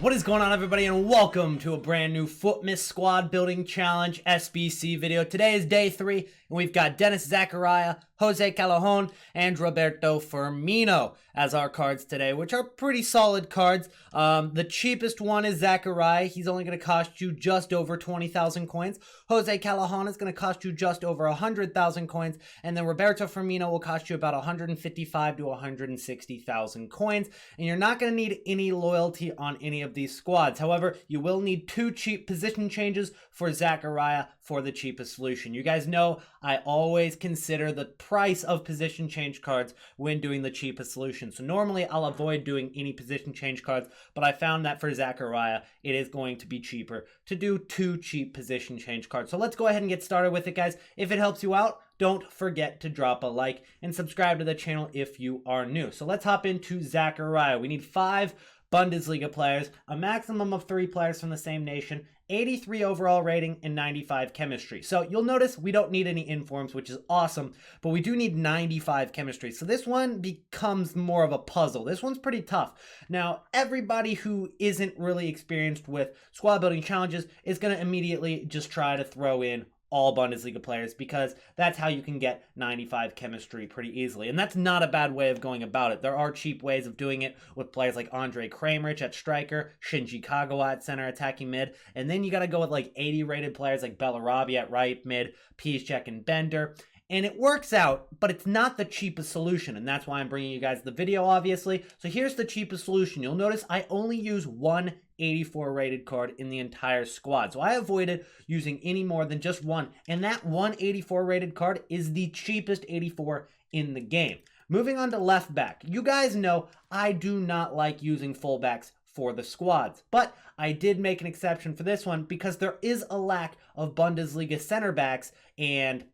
What is going on, everybody, and welcome to a brand new FUTmas Squad Building Challenge SBC video. Today is day 3, and we've got Denis Zakaria, Jose Callejon, and Roberto Firmino as our cards today, which are pretty solid cards. The cheapest one is Zakaria. He's only going to cost you just over 20,000 coins. Jose Callejon is going to cost you just over 100,000 coins, and then Roberto Firmino will cost you about 155 to 160,000 coins, and you're not going to need any loyalty on any of these squads. However, you will need 2 cheap position changes for Zakaria for the cheapest solution. You guys know I always consider the price of position change cards when doing the cheapest solution. So normally I'll avoid doing any position change cards, but I found that for Zakaria, it is going to be cheaper to do 2 cheap position change cards. So let's go ahead and get started with it, guys. If it helps you out, don't forget to drop a like and subscribe to the channel if you are new. So let's hop into Zakaria. We need 5 Bundesliga players, a maximum of 3 players from the same nation, 83 overall rating, and 95 chemistry. So you'll notice we don't need any informs, which is awesome, but we do need 95 chemistry. So this one becomes more of a puzzle. This one's pretty tough. Now, everybody who isn't really experienced with squad building challenges is going to immediately just try to throw in all Bundesliga players, because that's how you can get 95 chemistry pretty easily. And that's not a bad way of going about it. There are cheap ways of doing it with players like Andre Kramaric at striker, Shinji Kagawa at center attacking mid, and then you got to go with like 80 rated players like Bellarabi at right mid, Piszczek and Bender. And it works out, but it's not the cheapest solution, and that's why I'm bringing you guys the video, obviously. So here's the cheapest solution. You'll notice I only use 1 84 rated card in the entire squad. So I avoided using any more than just one, and that 184 rated card is the cheapest 84 in the game. Moving on to left back. You guys know I do not like using fullbacks for the squads, but I did make an exception for this one because there is a lack of Bundesliga center backs and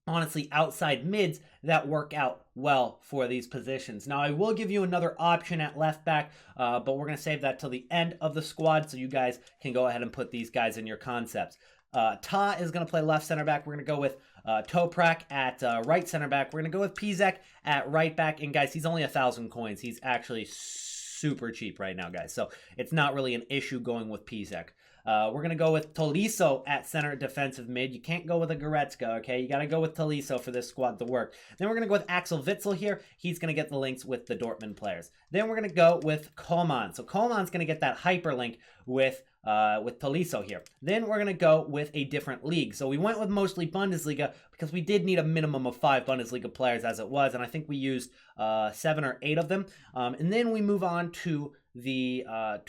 honestly outside mids that work out well for these positions. Now, I will give you another option at left back, but we're going to save that till the end of the squad so you guys can go ahead and put these guys in your concepts. Ta is going to play left center back. We're going to go with Toprak at right center back. We're going to go with Piszczek at right back. And guys, he's only 1,000 coins. He's actually super cheap right now, guys. So it's not really an issue going with Piszczek. We're going to go with Tolisso at center defensive mid. You can't go with a Goretzka, okay? You got to go with Tolisso for this squad to work. Then we're going to go with Axel Witsel here. He's going to get the links with the Dortmund players. Then we're going to go with Coman. So Coman's going to get that hyperlink with Tolisso here. Then we're going to go with a different league. So we went with mostly Bundesliga because we did need a minimum of 5 Bundesliga players as it was, and I think we used 7 or 8 of them. And then we move on to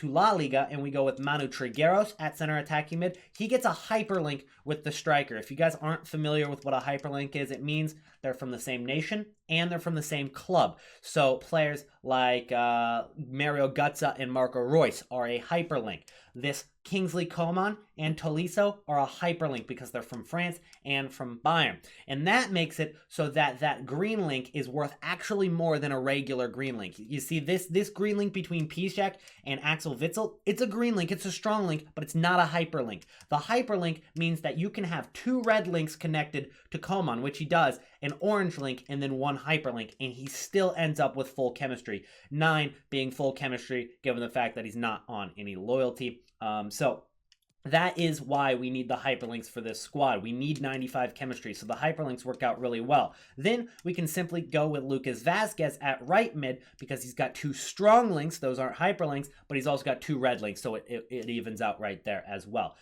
La Liga, and we go with Manu Trigueros at center attacking mid. He gets a hyperlink with the striker. If you guys aren't familiar with what a hyperlink is, it means they're from the same nation and they're from the same club. So players like Mario Götze and Marco Reus are a hyperlink. This Kingsley Coman and Tolisso are a hyperlink because they're from France and from Bayern. And that makes it so that that green link is worth actually more than a regular green link. You see this green link between Piszczek and Axel Witsel, it's a green link, it's a strong link, but it's not a hyperlink. The hyperlink means that you can have 2 red links connected to Coman, which he does, an orange link, and then 1 hyperlink, and he still ends up with full chemistry. 9 being full chemistry, given the fact that he's not on any loyalty. So that is why we need the hyperlinks for this squad. We need 95 chemistry, so the hyperlinks work out really well. Then we can simply go with Lucas Vazquez at right mid because he's got 2 strong links. Those aren't hyperlinks, but he's also got 2 red links, so it evens out right there as well.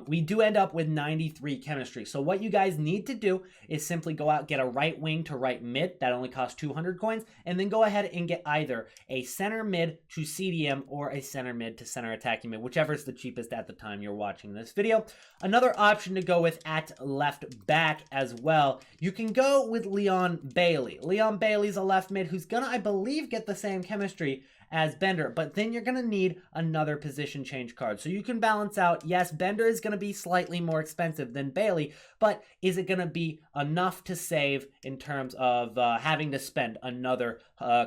We do end up with 93 chemistry. So what you guys need to do is simply go out, get a right wing to right mid. That only costs 200 coins. And then go ahead and get either a center mid to CDM or a center mid to center attacking mid, whichever is the cheapest at the time you're watching this video. Another option to go with at left back as well, you can go with Leon Bailey. Leon Bailey's a left mid who's gonna, I believe, get the same chemistry as Bender, but then you're going to need another position change card. So you can balance out, yes, Bender is going to be slightly more expensive than Bailey, but is it going to be enough to save in terms of having to spend another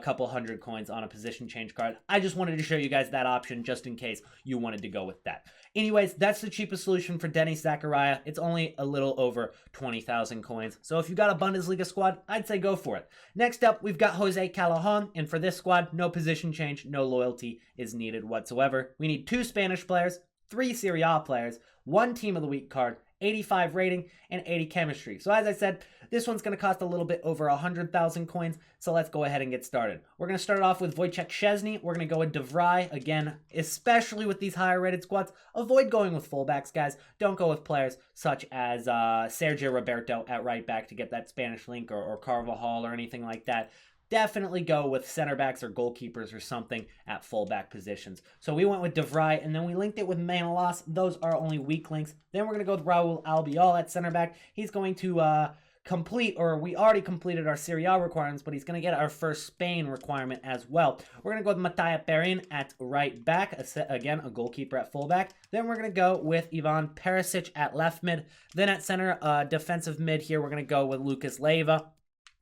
couple hundred coins on a position change card? I just wanted to show you guys that option just in case you wanted to go with that. Anyways, that's the cheapest solution for Denis Zakaria. It's only a little over 20,000 coins. So if you got a Bundesliga squad, I'd say go for it. Next up, we've got Jose Callejon, and for this squad, no position change. exchange. No loyalty is needed whatsoever. We need 2 Spanish players, 3 Serie A players, 1 Team of the Week card, 85 rating, and 80 chemistry. So as I said, this one's going to cost a little bit over 100,000 coins, so let's go ahead and get started. We're going to start off with Wojciech Szczesny. We're going to go with De Vrij. Again, especially with these higher rated squads, avoid going with fullbacks, guys. Don't go with players such as Sergio Roberto at right back to get that Spanish link, or Carvajal or anything like that. Definitely go with center backs or goalkeepers or something at fullback positions. So we went with De Vrij, and then we linked it with Manolas. Those are only weak links. Then we're going to go with Raul Albiol at center back. He's going to complete, or we already completed our Serie A requirements, but he's going to get our first Spain requirement as well. We're going to go with Matija Perin at right back. Again, a goalkeeper at fullback. Then we're going to go with Ivan Perisic at left mid. Then at center defensive mid here, we're going to go with Lucas Leiva.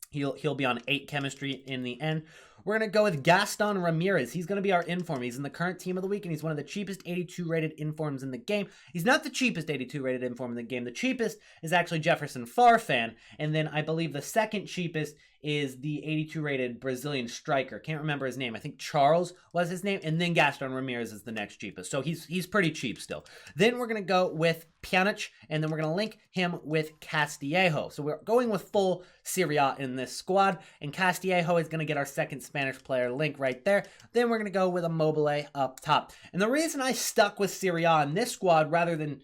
He'll be on 8 chemistry in the end. We're going to go with Gaston Ramirez. He's going to be our inform. He's in the current Team of the Week, and he's one of the cheapest 82 rated informs in the game. He's not the cheapest 82 rated inform in the game. The cheapest is actually Jefferson Farfan, and then I believe the second cheapest is the 82 rated Brazilian striker. Can't remember his name. I think Charles was his name, and then Gaston Ramirez is the next cheapest. So he's pretty cheap still. Then we're going to go with Pjanic, and then we're going to link him with Castillejo. So we're going with full Serie A in this squad, and Castillejo is going to get our second Spanish player link right there. Then we're going to go with Immobile up top. And the reason I stuck with Serie A in this squad rather than,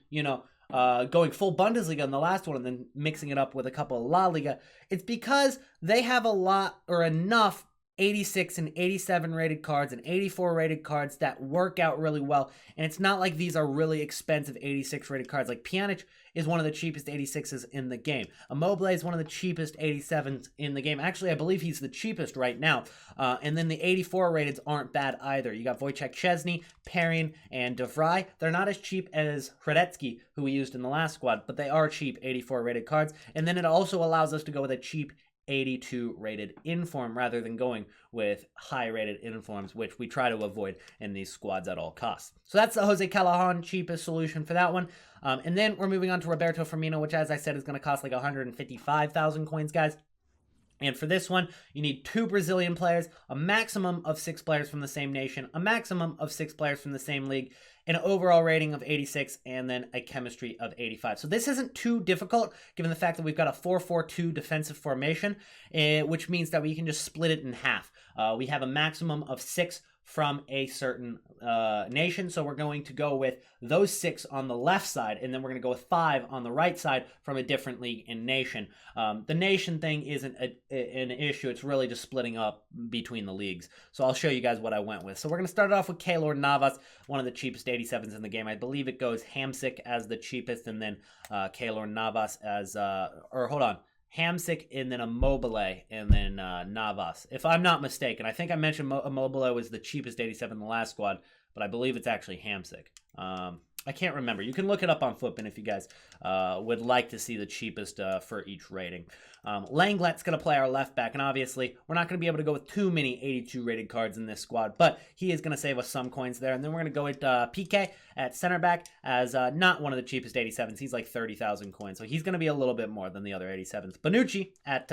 going full Bundesliga in the last one and then mixing it up with a couple of La Liga, it's because they have a lot or enough 86 and 87 rated cards and 84 rated cards that work out really well. And it's not like these are really expensive 86 rated cards. Like Pjanic is one of the cheapest 86s in the game. Immobile is one of the cheapest 87s in the game. Actually, I believe he's the cheapest right now. And then the 84 rateds aren't bad either. You got Wojciech Szczesny, Perin, and De Vrij. They're not as cheap as Hradecki, who we used in the last squad, but they are cheap 84 rated cards. And then it also allows us to go with a cheap 82 rated inform rather than going with high rated informs, which we try to avoid in these squads at all costs. So that's the Jose Callejon cheapest solution for that one. And then we're moving on to Roberto Firmino, which, as I said, is going to cost like 155,000 coins, guys. And for this one, you need 2 Brazilian players, a maximum of 6 players from the same nation, a maximum of 6 players from the same league, an overall rating of 86, and then a chemistry of 85. So this isn't too difficult, given the fact that we've got a 4-4-2 defensive formation, which means that we can just split it in half. We have a maximum of 6 from a certain nation, so we're going to go with those 6 on the left side, and then we're going to go with 5 on the right side from a different league and nation. The nation thing isn't an issue. It's really just splitting up between the leagues. So I'll show you guys what I went with. So we're going to start off with Keylor Navas, one of the cheapest 87s in the game. I believe it goes Hamsik as the cheapest, and then Keylor Navas as Hamsik, and then Immobile, and then Navas. If I'm not mistaken, I think I mentioned Immobile was the cheapest 87 in the last squad, but I believe it's actually Hamsik. I can't remember. You can look it up on Futman if you guys would like to see the cheapest for each rating. Langlet's going to play our left back, and obviously we're not going to be able to go with too many 82 rated cards in this squad, but he is going to save us some coins there. And then we're going to go with PK at center back as not one of the cheapest 87s. He's like 30,000 coins, so he's going to be a little bit more than the other 87s. Bonucci at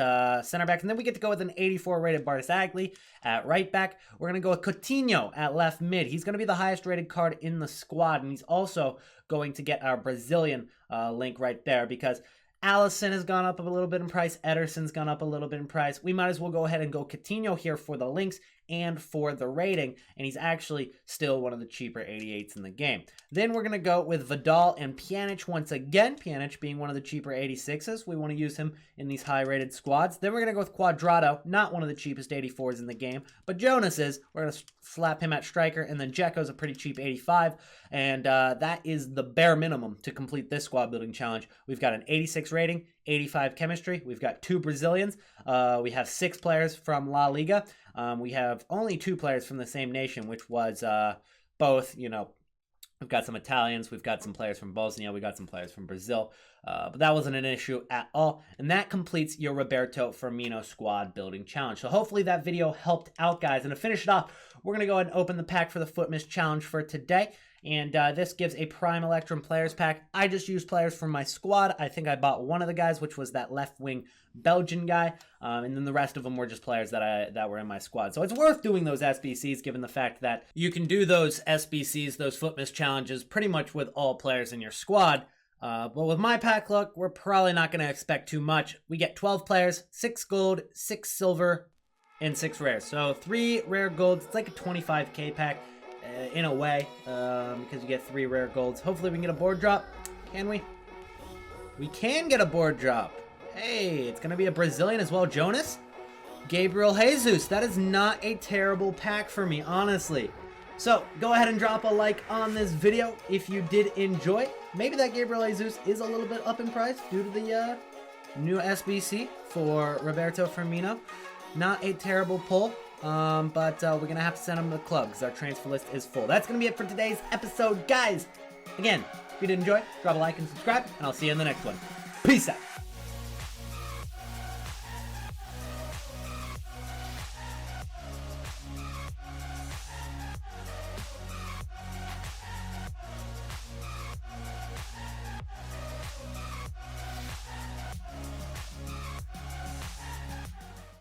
center back, and then we get to go with an 84 rated Barzagli at right back. We're going to go with Coutinho at left mid. He's going to be the highest rated card in the squad, and he's also going to get our Brazilian link right there because Alisson has gone up a little bit in price. Ederson's gone up a little bit in price. We might as well go ahead and go Coutinho here for the links and for the rating, and he's actually still one of the cheaper 88s in the game. Then we're going to go with Vidal and Pjanic once again, Pjanic being one of the cheaper 86s. We want to use him in these high-rated squads. Then we're going to go with Cuadrado, not one of the cheapest 84s in the game, but Jonas is. We're going to slap him at striker, and then Dzeko's a pretty cheap 85, and that is the bare minimum to complete this squad building challenge. We've got an 86 rating, 85 chemistry. We've got 2 Brazilians. We have 6 players from La Liga. We have only 2 players from the same nation, which was both, we've got some Italians, we've got some players from Bosnia, we got some players from Brazil, but that wasn't an issue at all. And that completes your Roberto Firmino squad building challenge. So hopefully that video helped out, guys. And to finish it off, we're going to go ahead and open the pack for the FUTmas challenge for today. And this gives a Prime Electrum Players Pack. I just used players from my squad. I think I bought one of the guys, which was that left wing Belgian guy. And then the rest of them were just players that were in my squad. So it's worth doing those SBCs, given the fact that you can do those SBCs, those FUTmas challenges, pretty much with all players in your squad. But with my pack luck, we're probably not going to expect too much. We get 12 players, 6 gold, 6 silver, and 6 rares. So 3 rare golds. It's like a 25k pack. In a way, because you get 3 rare golds. Hopefully we can get a board drop. Can we? We can get a board drop. Hey, it's going to be a Brazilian as well. Jonas? Gabriel Jesus. That is not a terrible pack for me, honestly. So, go ahead and drop a like on this video if you did enjoy. Maybe that Gabriel Jesus is a little bit up in price due to the new SBC for Roberto Firmino. Not a terrible pull. But we're going to have to send them to the club because our transfer list is full. That's going to be it for today's episode, guys. Again, if you did enjoy, drop a like and subscribe, and I'll see you in the next one. Peace out.